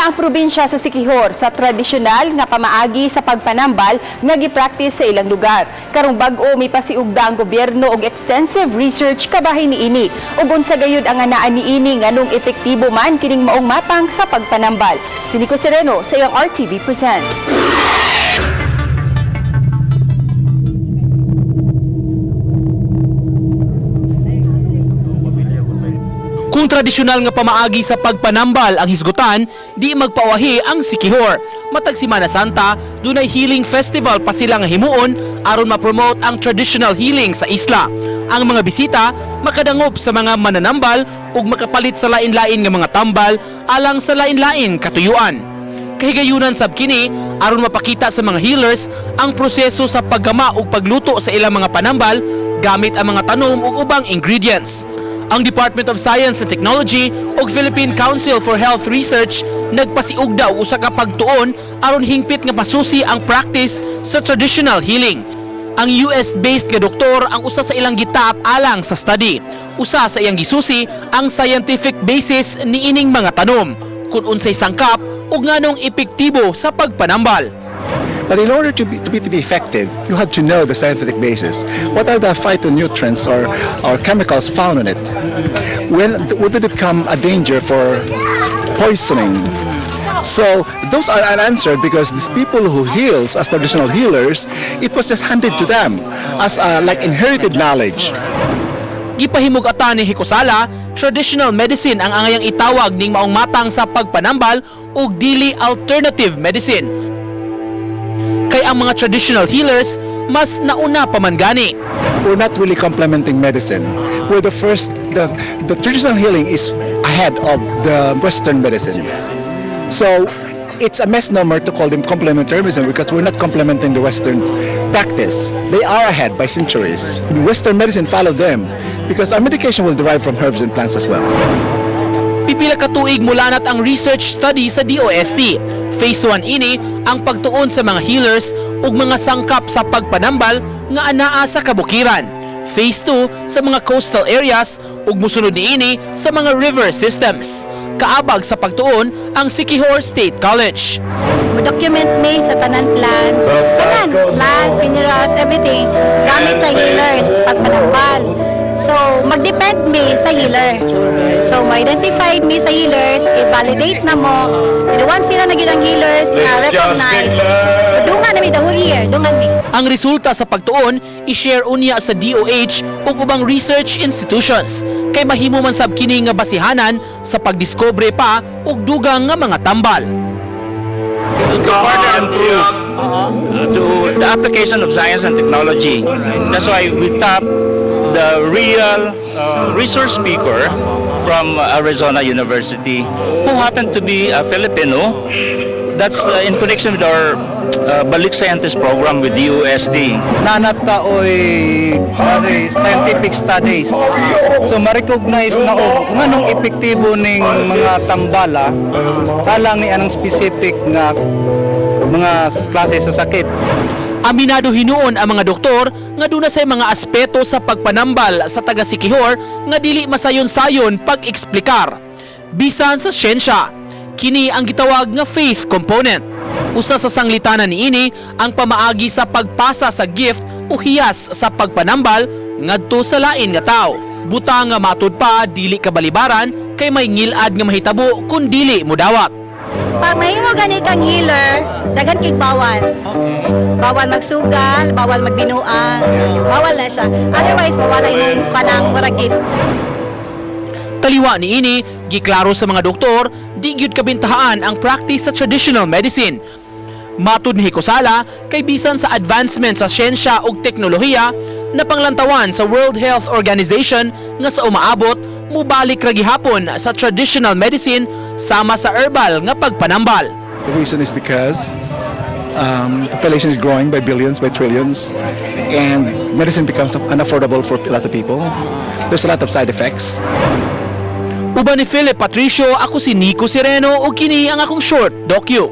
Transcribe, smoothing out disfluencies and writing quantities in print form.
Una ang probinsya sa Siquijor sa tradisyonal nga pamaagi sa pagpanambal nga gi-practice sa ilang lugar. Karong bag-o may pasiugda ang gobyerno og extensive research kabahin niini. Ug unsa gayud ang anaan niini nganong epektibo man kining maong matang sa pagpanambal. Si Nico Sereno sa iyang RTV Presents. Kung tradisyonal nga pamaagi sa pagpanambal ang hisgutan, di magpawahi ang Siquijor. Matag Semana Santa, dunay healing festival pa sila nga himuon aron ma-promote ang traditional healing sa isla. Ang mga bisita makadangop sa mga mananambal ug makapalit sa lain-lain nga mga tambal alang sa lain-lain katuyuan. Kahigayunan sab kini aron mapakita sa mga healers ang proseso sa paggama ug pagluto sa ilang mga panambal gamit ang mga tanom ug ubang ingredients. Ang Department of Science and Technology ug Philippine Council for Health Research nagpasiugda og usa ka pagtuon aron hingpit nga pasusi ang practice sa traditional healing. Ang US-based nga doktor ang usa sa ilang gitap alang sa study. Usa sa iyang gisusi ang scientific basis niining mga tanom, kung unsay sangkap ug nganong epektibo sa pagpanambal. But in order to be effective, you have to know the scientific basis. What are the phytonutrients or chemicals found in it? When would it become a danger for poisoning? So those are unanswered because these people who heals as traditional healers, it was just handed to them as like inherited knowledge. Gipahimug-atan ni Hikosala, traditional medicine ang angayang itawag ning maong matang sa pagpanambal ug dili alternative medicine. Kay ang mga traditional healers mas nauna pa man gani. We're not really complementing medicine. We're the first, the traditional healing is ahead of the Western medicine. So it's a misnomer to call them complementary medicine because we're not complementing the Western practice. They are ahead by centuries. Western medicine follow them because our medication will derive from herbs and plants as well. Pipila ka tuig mula nat ang research study sa DOST. Phase 1 ini ang pagtuon sa mga healers ug mga sangkap sa pagpanambal nga anaa sa kabukiran. Phase 2 sa mga coastal areas ug musunod niini sa mga river systems. Kaabag sa pagtuon ang Siquijor State College. Document me sa tanan plants, minerals, everything gamit sa healers pagpanambal. So, mag-depend me sa healer. So, ma-identify me sa healers, i-validate na mo. And once sila na ginang healers, recognize, dungan na mi the whole year, dungan mi. Ang resulta sa pagtuon, i-share unya sa DOH ug ubang research institutions. Kay mahimo man sab kini nga basihanan sa pagdiskobre pa ug dugang nga mga tambal. To further improve to the application of science and technology. That's why we tap the real resource speaker from Arizona University who happened to be a Filipino. That's in connection with our Balik Scientist program with the UST. Nanata oy scientific studies. So ma-recognize na nganong epektibo ning mga tambala alang ni anang specific nga mga klase sa sakit. Aminado hinuon ang mga doktor nga duna say mga aspeto sa pagpanambal sa taga Siquijor nga dili masayon-sayon pag-eksplikar. Bisan sa siyensya, kini ang gitawag nga faith component. Usa sa sanglitanan niini ang pamaagi sa pagpasa sa gift o hiyas sa pagpanambal ngadto sa lain nga tawo. Buta nga matud pa dili kabalibaran kay may ngilad nga mahitabo kun dili modawat. Pag mahimo gani kang healer, daghan kig bawal. Bawal magsugal, bawal magbinuang, bawal na siya. Otherwise, mawala yung kanang mura gift. Taliwa niini, giklaro sa mga doktor, di gyud kabintahaan ang practice sa traditional medicine. Matud ni Hikosala, kay bisan sa advancement sa siyensya ug teknolohiya, na panglantawan sa World Health Organization nga sa umaabot, mubalik ra gihapon sa traditional medicine sama sa herbal nga pagpanambal. The reason is because population is growing by billions, by trillions, and medicine becomes unaffordable for a lot of people. There's a lot of side effects. Uban ni Philip Patricio, ako si Nico Sereno ug kini ang akong short docu.